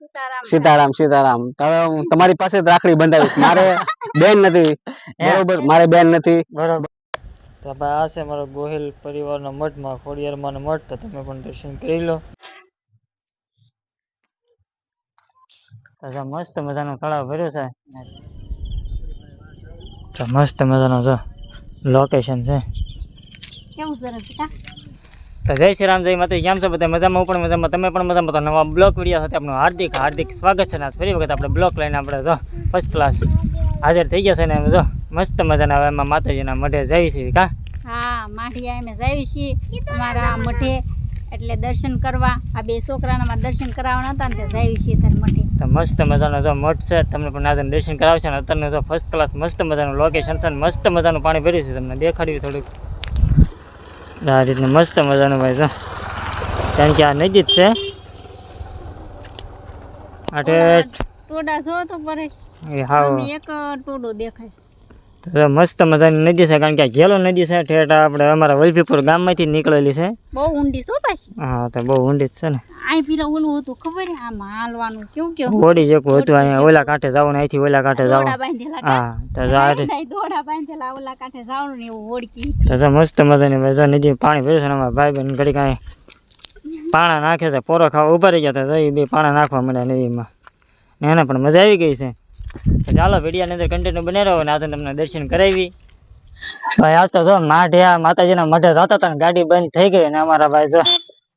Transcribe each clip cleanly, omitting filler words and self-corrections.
સીતારામ સીતારામ. હવે હું તમારી પાસે જ રાખડી બંધાવીશ. મારે બેન નથી, બરોબર, મારે બેન નથી, બરોબર. તો ભાઈ આ છે મારો ગોહિલ પરિવારના મઠમાં ખોડિયારમાં મઠ, તો તમે પણ દર્શન કરી લો. મસ્ત મજાનો તળાવ ભર્યો છે, તો મસ્ત મજાનો જો લોકેશન છે. કેવું સરસ છે. તો જય શ્રી રામ, જય માતાજી. કેમ છો બધા? મજામાં, પણ મજામાં, તમે પણ મજામાં. તો નવા બ્લોગ વિડીયો સાથે આપણું હાર્દિક હાર્દિક સ્વાગત છે. ફરી વખત આપણે બ્લોગ લઈને આપણે જો ફર્સ્ટ ક્લાસ હાજર થઈ ગયા છે ને જો મસ્ત મજાના હવે એમાં માતાજીના મઢે જઈએ છીએ. કા હા, માઠિયા એમ જઈએ છીએ તમારા મઢે, એટલે દર્શન કરવા. આ બે છોકરાના દર્શન કરાવવાના હતા ને તે જઈએ છીએ તાર મઢે. તો મસ્ત મજાનો જો મઠ છે, તમને પણ આજે દર્શન કરાવશે ને અત્યારે જો ફર્સ્ટ ક્લાસ મસ્ત મજાનું લોકેશન છે, મસ્ત મજાનું પાણી ભર્યું છે. તમને દેખાડ્યું થોડુંક આ રીતનું મસ્ત મજાનું ભાઈ જો, કારણ કે આ નજીક છે. ટોડા જો તો પરેશ, એક ટોડો દેખાય તો મસ્ત મજાની નદી છે, કારણ કે ઘેલો નદી છે. ઠેઠ આપણે અમારા વલભીપુર ગામમાંથી નીકળેલી છે. બહુ ઊંડી છો પાછી. હા, તો બહુ ઊંડી જ છે ને. આ પેલા ઓલું હતું ખબર છે, આમ હાલવાનું કેવું કેવું હોડી જેવું હતું. અહીંયા ઓલા કાંઠે જવાનું, અહીંથી ઓલા કાંઠે જવાનું. હા, તો દોડા બાંધેલા ઓલા કાંઠે જવાનું ને એવું હોડકી. તો મસ્ત મજાની ભાઈ નદી પાણી ભર્યું છે. અમારા ભાઈ બહેન ઘડી કાંઈ પાણા નાખે છે, પોરો ખાવા ઉભા રહી ગયા હતા. એ બે પાણા નાખવા મળ્યા નદીમાં, એને પણ મજા આવી ગઈ છે. ચાલો વિડીયોની અંદર કન્ટિન્યુ બને રહો ને આજે તમને દર્શન કરાવી. ભાઈ આ તો જો માઢિયા માતાજીના મઢે જતા હતા ને ગાડી બંધ થઈ ગઈ ને અમારા ભાઈ જો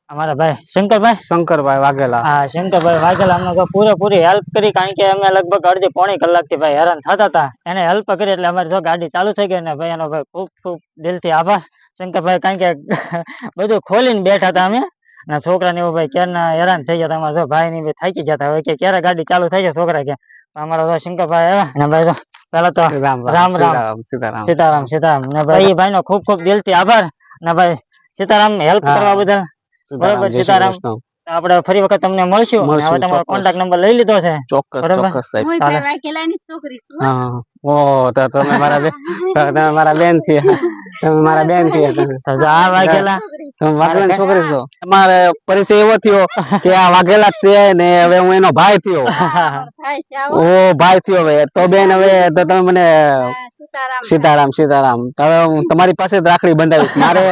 અમારા ભાઈ શંકરભાઈ વાઘેલા, હા શંકરભાઈ વાઘેલા અમને તો પૂરેપૂરી હેલ્પ કરી, કારણ કે અમે લગભગ અડધી પોણી કલાકથી ભાઈ હેરાન થતા હતા. એને હેલ્પ કરી એટલે અમારી જો ગાડી ચાલુ થઈ ગઈ ને ભાઈ એનો ભાઈ ખૂબ ખૂબ દિલથી આભાર શંકરભાઈ, કારણ કે બધું ખોલીને બેઠા હતા અમે અને છોકરાને એવું ભાઈ ક્યારના હેરાન થઈ ગયા હતા. અમારા જો ભાઈ ની થાકી ગયા હતા, હવે કે ક્યારે ગાડી ચાલુ થઈ જાય છોકરા કે. અમારા શંકરભાઈ આવ્યા ને ભાઈ તો પેલા તો રામ રામ સીતારામ સીતારામ ને ભાઈ ભાઈ નો ખૂબ ખૂબ દિલથી આભાર ને ભાઈ સીતારામ હેલ્પ કરવા બદલ. બરોબર સીતારામ, આપણે ફરી વખત તમને મળશું. હવે તમારો કોન્ટેક્ટ નંબર લઈ લીધો છે. ચોક્કસ તમે મારા બેન થી, તમે મારા બેન થી આ વાઘેલા વાઘેલા છોકરી છો. તમારે પરિચય એવો થયો કે આ વાઘેલા છે ને હવે હું એનો ભાઈ થયો. ઓ ભાઈ થયો હવે તો બેન, હવે તો તમે મને સીતારામ સીતારામ. હવે હું તમારી પાસે જ રાખડી બંધાવીશ. મારે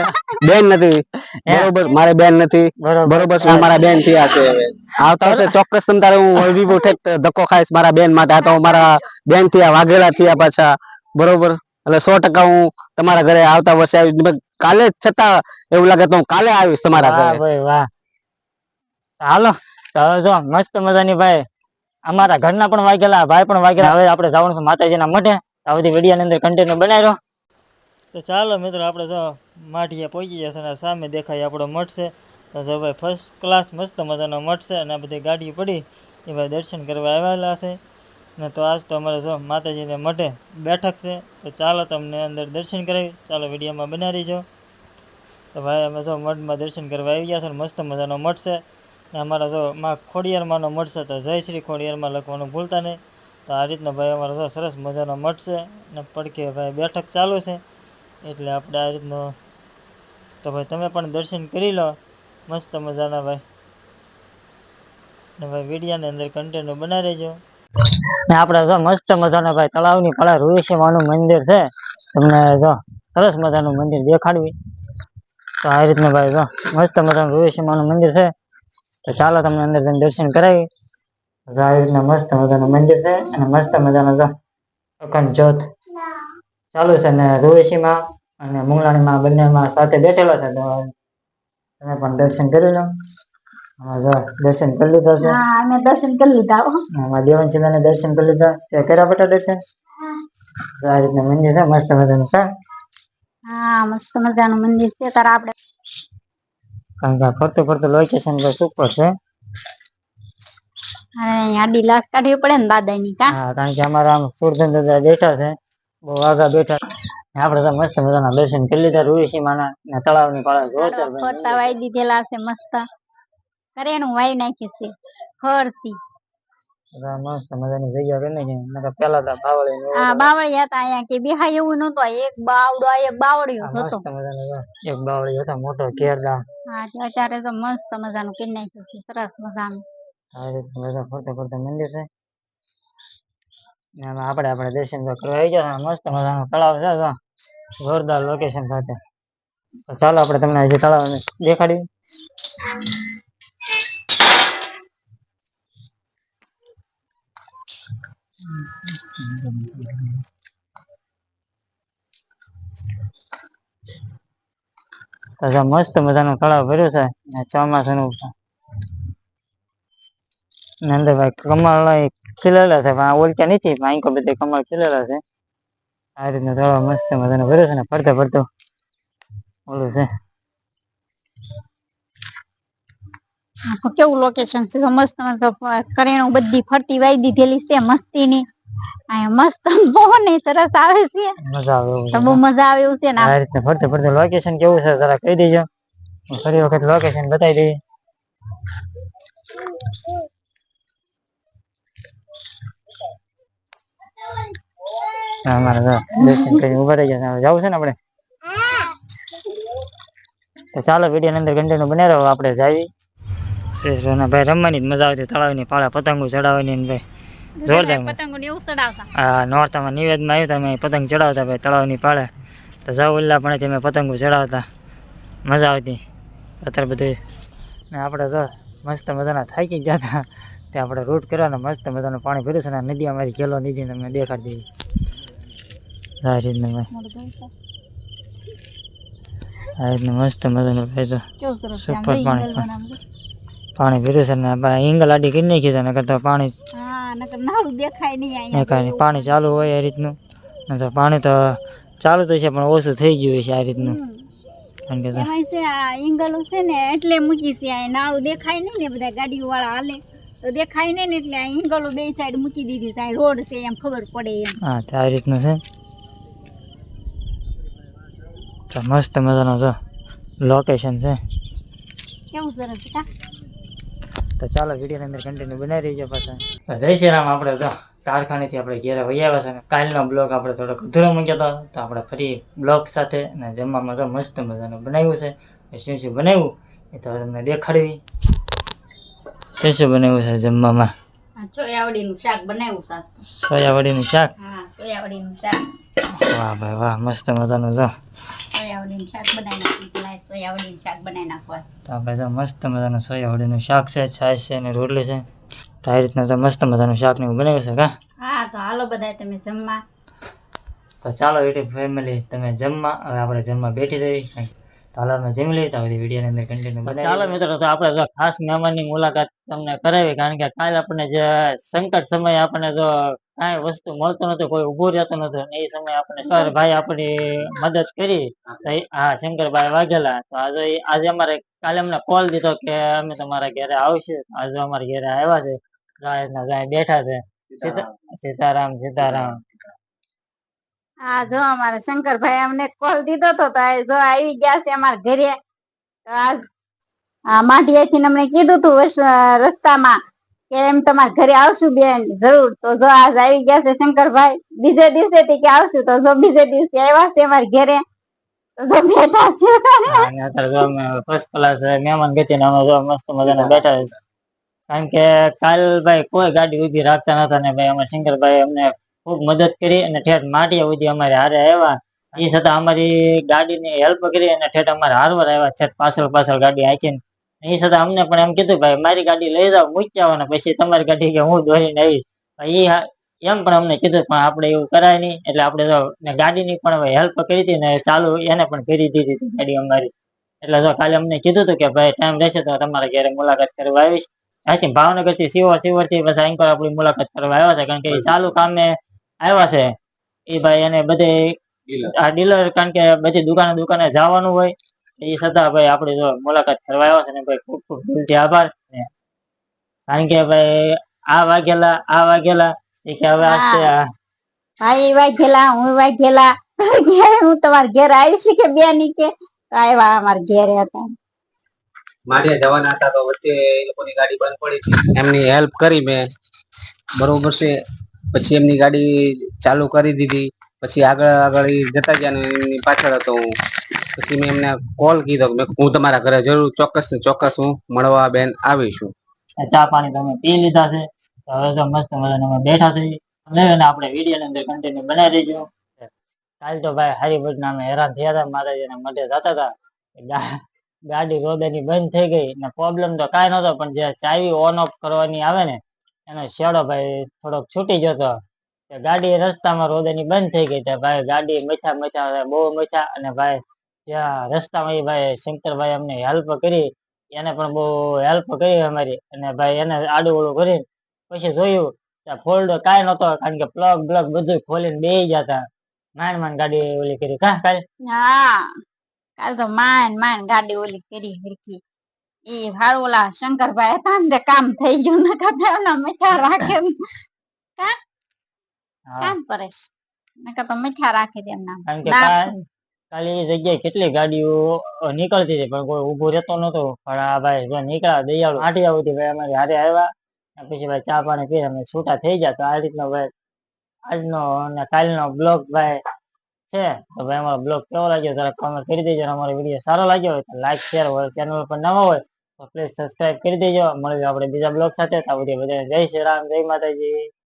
બેન નથી, બરોબર, મારે બેન નથી, બરોબર. હું મારા બેન થયા છે. હવે આવતા વર્ષે ચોક્કસ તમ તારે હું વલભીપુર ધક્કો ખાઈશ મારા બેન માટે. આ તો મારા બેન થયા, વાઘેલા થયા પાછા, બરોબર. એટલે 100% હું તમારા ઘરે આવતા વર્ષે આવી. કાલે જ છતાં એવું લાગે તો હું કાલે આવીશ તમારા ઘરે. ભાઈ વાહ, હાલો જો મસ્ત મજાની ભાઈ અમારા ઘરના પણ વાગેલા, ભાઈ પણ વાગેલા. હવે આપણે જવાનું છે માતાજીના મઢે. આ બધી વિડીયોની અંદર કન્ટિન્યુ બનાવી રહ્યો. તો ચાલો મિત્રો, આપણે જો માઠિયા પહોંચી જશે અને સામે દેખાય આપણો મઠ છે. તો જો ભાઈ ફર્સ્ટ ક્લાસ મસ્ત મજાનો મઠ છે અને આ બધી ગાડી પડી એ ભાઈ દર્શન કરવા આવેલા છે ને. તો આજ તો અમારે જો માતાજીને મઢે બેઠક છે. તો ચાલો તમને અંદર દર્શન કરાવી, ચાલો વિડીયોમાં બનાવી રહીજો. તો ભાઈ અમે જો મઠમાં દર્શન કરવા આવી ગયા છે. મસ્ત મજાનો મઠ છે ને અમારા જો માં ખોડિયારમાંનો મઠ છે. તો જય શ્રી ખોડિયારમાં લખવાનું ભૂલતા નહીં. તો આ રીતના ભાઈ અમારો જો સરસ મજાનો મઠ છે ને પડખે ભાઈ બેઠક ચાલુ છે, એટલે આપણે આ રીતનો. તો ભાઈ તમે પણ દર્શન કરી લો મસ્ત મજાના ભાઈ ને ભાઈ વિડીયોની અંદર કન્ટિન્યુ બનાવી રહેજો. ને આપણે જો મસ્ત મજાના ભાઈ તળાવની કળા ઋષિમાનું મંદિર છે. તમને જો સરસ મજાનું મંદિર દેખાડવી. તો આ રીતના ભાઈ જો મસ્ત મજાનું ઋષિમાનું મંદિર છે. તો ચાલો તમને અંદર દર્શન કરાવી. આ રીતના મસ્ત મજાનું મંદિર છે અને મસ્ત મજાનો જો અખંડ જ્યોત ચાલુ છે ને ઋષિમાં અને મુંગલાણીમાં બંનેમાં સાથે બેઠેલો છે. તો તમે પણ દર્શન કરી લો. દર્શન કરી લીધા છે. અમે દર્શન કરી લીધા. દેવનશીલાને દર્શન કરી લીધા. કર્યા બેટા દર્શન. આ રીતના મંદિર છે મસ્ત મજાનું છે. હા, મસ્ત મજાનું મંદિર છે. તાર આપણે કારણ કે ફરતું ફરતું લોકેશન પર સુપર છે. આડી લાખ કાઢવી પડે ને દાદાની. હા, કારણ કે અમારા આમ સુરજન દાદા બેઠા છે, બહુ આગા બેઠા. આપણે તો મસ્ત મજાના દર્શન કરી લીધા ઋષિમાના તળાવની પાળા જોરદાર ફરતા વાઈ દીધેલા છે મસ્ત. કરેણું વાઈ નાખી છે ફરતી. મસ્ત મજાની જગ્યા કરી નાખી. પેલા તો બાવળી હતા અહીંયા કે બેહાય એવું નતું. એક બાવળિયો હતો. એક બાવળી હતો મોટો કેરડા. હા, અત્યારે તો મસ્ત મજાનું કરી નાખ્યું છે, સરસ મજાનું. આ રીતે બધા ફરતા ફરતા મંદિર છે ને આમાં આપણે દર્શન તો કરવા આવી ગયા મસ્ત મજાનો તળાવ છે જો જોરદાર લોકેશન સાથે તો ચાલો આપણે તમને હજી તળાવ દેખાડીએ તો જો મસ્ત મજાનું તળાવ ભર્યું છે ને ચોમાસાનું ને અંદર ભાઈ કમળ ખીલેલા છે પણ ઓલચા નથી પણ અહીં બધા કમળ ખીલેલા છે આ રીતનું તળાવ મસ્ત મજાનું ભર્યું છે ને ફરતા ફરતું ઓલું છે કેવું લોકેશન છે મસ્ત મસ્ત કરેણું બધી ફરતી વાઈ દીધેલી છે મસ્તીની અહીંયા મસ્ત મોહન સરસ આવે છે મજા આવે એવું તો બહુ મજા આવે એવું છે ને આ રીતે ફરતે ફરતે લોકેશન કેવું છે જરા કહી દેજો ફરી વખત લોકેશન બતાવી દઈએ અમારે દર્શન કરી ઉભા રહી ગયા જવું છે ને આપણે તો ચાલો વિડીયો અંદર કન્ટિન્યુ બને રહો આપણે જઈએ ભાઈ રમવાની જ મજા આવતી તળાવની પાળા પતંગો ચડાવવાની ને ભાઈ જોરદાર પતંગો ને એવું ચડાવતા હા નોરતામાં નિવેદમાં આવ્યું તમે પતંગ ચડાવતા ભાઈ તળાવની પાળે તો જાવ ઉલ્લા પણ તમે પતંગો ચડાવતા મજા આવતી અત્યારે બધું ને આપણે જો મસ્ત મજાના થાકી ગયા હતા ત્યાં આપણે રૂટ કરવાના મસ્ત મજાનું પાણી ભર્યું છે ને નદી અમારી ગેલો નદી તમને દેખાડી દીધી આ રીતનું ભાઈ આ રીતનું મસ્ત મજાનું ભાઈ જો સુપર પાણી પાણી ભર્યું છે ને હિંગલ આડી કરી નાખી છે ને કરતા પાણી દેખાય નહીં પાણી ચાલુ હોય આ રીતનું પાણી તો ચાલુ તો છે પણ ઓછું થઈ ગયું છે આ રીતનું કારણ કે ઈંગલો છે ને એટલે મૂકી છે આ નાળું દેખાય નહીં ને બધા ગાડીઓ વાળા હાલે તો દેખાય નહીં ને એટલે આ ઈંગલો બે સાઈડ મૂકી દીધી છે રોડ છે એમ ખબર પડે એમ હા તો આ રીતનું છે તો મસ્ત મજાનો જો લોકેશન છે કેવું સરસ કા તો ચાલો વિડીયોની અંદર કન્ટિન્યુ બનાવી રહીજો પાછા જય શ્રી રામ આપણે તો કારખાનેથી આપણે ઘેરે વહી આવ્યા છે ને કાલનો બ્લોગ આપણે થોડોક અધૂરો મૂક્યો હતો તો આપણે ફરી બ્લોગ સાથે ને જમવામાં તો મસ્ત મજાનું બનાવ્યું છે શું શું બનાવ્યું એ તો તમને દેખાડવી શું શું બનાવ્યું છે જમવામાં સોયાવડીનું શાક બનાવ્યું સોયાવડીનું શાક સોયાવડીનું શાક વાહ ભાઈ વાહ મસ્ત મજાનું જો સોયાવડીનું શાક બનાવી સોયાવડીનું શાક બનાવી નાખવા તો આપણે જો મસ્ત મજાનું સોયાવડીનું શાક છે છાશ છે અને રોટલી છે તો આ રીતના તો મસ્ત મજાનું શાક ને એવું બનાવ્યું છે કા હા તો હાલો બધા તમે જમવા તો ચાલો યુટ્યુબ ફેમિલી તમે જમવા હવે આપણે જમવા બેઠી જઈએ તો હાલો અમે જમી લઈએ તો બધી વિડીયોની અંદર કન્ટિન્યુ ચાલો મિત્રો તો આપણે જો ખાસ મહેમાનની મુલાકાત તમને કરાવી કારણ કે કાલે આપણને જે સંકટ સમયે આપણને જો કાંઈ વસ્તુ મળતું નતું કોઈ ઊભું રહેતું નતું એ સમયે આપણે ભાઈ આપણી મદદ કરી હા શંકરભાઈ વાઘેલા તો આજે અમારે કાલે અમને કોલ દીધો કે અમે તમારા ઘરે આવશે આજે અમારા ઘરે આવ્યા છે બેઠા છે સીતારામ સીતારામ હા જો અમારા શંકરભાઈ અમને કોલ દીધો તો જો આવી ગયા છે અમારા ઘરે માટીએથી અમને કીધું તું રસ્તામાં કે એમ તમારા ઘરે આવશું બેન જરૂર તો જો આજ આવી ગયા છે શંકરભાઈ બીજે દિવસે થી કે આવશું તો જો બીજે દિવસે આવ્યા છે અમારા ઘરે તો બેઠા છે ફર્સ્ટ ક્લાસ મહેમાન ગતિ ને અમે જો મસ્ત મજાના બેઠા છે કારણ કે કાલ ભાઈ કોઈ ગાડી ઉભી રાખતા નતા ને ભાઈ અમે શંકરભાઈ અમને ખૂબ મદદ કરી અને ઠેઠ માટીયા સુધી અમારે હારે આવ્યા એ છતાં અમારી ગાડીની હેલ્પ કરી અને ઠેઠ અમારે હારવાર આવ્યા ઠેઠ પાછળ ગાડી હાંકીને એ છતાં અમને પણ એમ કીધું ભાઈ મારી ગાડી લઈ જાઓ મૂકી આવો ને પછી તમારી ગાડી કે હું દોરીને આવીશ એમ પણ અમને કીધું પણ આપણે એવું કરાય નહીં એટલે આપણે જો ગાડીની પણ હેલ્પ કરી હતી ને ચાલુ એને પણ કરી દીધી હતી ગાડી અમારી એટલે જો કાલે અમને કીધું હતું કે ભાઈ ટાઈમ રહેશે તો તમારા ઘરે મુલાકાત કરવા આવીશ આથી ભાવનગર થી સિવર થી પછી અહીં આપણી મુલાકાત કરવા આવ્યા છે કારણ કે ચાલુ કામે આવ્યા છે એ ભાઈ એને બધે આ ડીલર કારણ કે બધી દુકાને જવાનું હોય એ છતાં ભાઈ આપણે જો મુલાકાત કરવા આવ્યા છે ને ભાઈ ખૂબ ખૂબ દિલથી આભાર કારણ કે ભાઈ આ વાઘેલા એ કે હવે ભાઈ વાઘેલા હું વાઘેલા હું તમારા ઘેર આવીશ કે બેની કે આવ્યા અમારા ઘેરે હતા મારે જવાના હતા તો વચ્ચે એ લોકોની ગાડી બંધ પડી હતી એમની હેલ્પ કરી મેં બરોબર છે પછી એમની ગાડી ચાલુ કરી દીધી પછી આગળ જતા ગયા ને એમની પાછળ હતો હું પછી મેં એમને કોલ કીધો કે હું તમારા ઘરે જરૂર ચોક્કસ હું મળવા બેન આવીશું ચા પાણી તમે પી લીધા છે. તો હવે તો મસ્ત મજાના અમે બેઠા છીએ અને આપણે વિડીયો ની અંદર કન્ટિન્યુ બનાવી દેજો. કાલ તો ભાઈ હરિભટ અમે હેરાન થયા હતા માતાજીના મઢે જતા હતા. ગાડી રોદેની બંધ થઈ ગઈ ને પ્રોબ્લેમ તો કાંઈ નતો, પણ જે ચાવી ઓન ઓફ કરવાની આવે ને એનો શેડો ભાઈ થોડોક છૂટી જતો. ગાડી રસ્તામાં રોદેની બંધ થઈ ગઈ. ભાઈ ગાડી મથા બહુ મથા, અને ભાઈ જ્યાં રસ્તામાં એ ભાઈ શંકરભાઈ અમને હેલ્પ કરી, એને પણ બહુ હેલ્પ કરી અમારી. અને ભાઈ એને આડું ઓળું કરી પછી જોયું ત્યાં ફોલ્ડર કાંઈ નતો, કારણ કે પ્લગ બ્લગ બધું ખોલીને બેસી ગયા હતા. માંડ ગાડી ઓલી કરી કાલ હા કાલ તો માંડ ગાડી ઓલી કરી હરખી. ઈ હારું ઓલા શંકરભાઈ હતા ને કામ થઈ ગયું, ને કાકા મીઠા રાખે કામ પરેશ નકર તો મીઠા રાખે તેમના. કારણ કે કાલે એ જગ્યાએ કેટલી ગાડીઓ નીકળતી હતી પણ કોઈ ઉભો રહેતો નતો. પણ આ ભાઈ જો નીકળ્યા દયાળુ આઠિયા સુધી ભાઈ અમારી હારે આવ્યા. પછી ભાઈ ચા પાણી પી અમે છૂટા થઈ ગયા. તો આ રીતનો ભાઈ આજનો અને કાલનો બ્લોગ ભાઈ છે. તો ભાઈ અમારો બ્લોગ કેવો લાગ્યો જરા કોમેન્ટ કરી દેજો. અમારો વિડીયો સારો લાગ્યો હોય તો લાઈક શેર, ચેનલ પર નવા હોય તો પ્લીઝ સબસ્ક્રાઇબ કરી દેજો. મળીએ આપણે બીજા બ્લોગ સાથે. ત્યાં સુધી બધાને જય શ્રી રામ, જય માતાજી.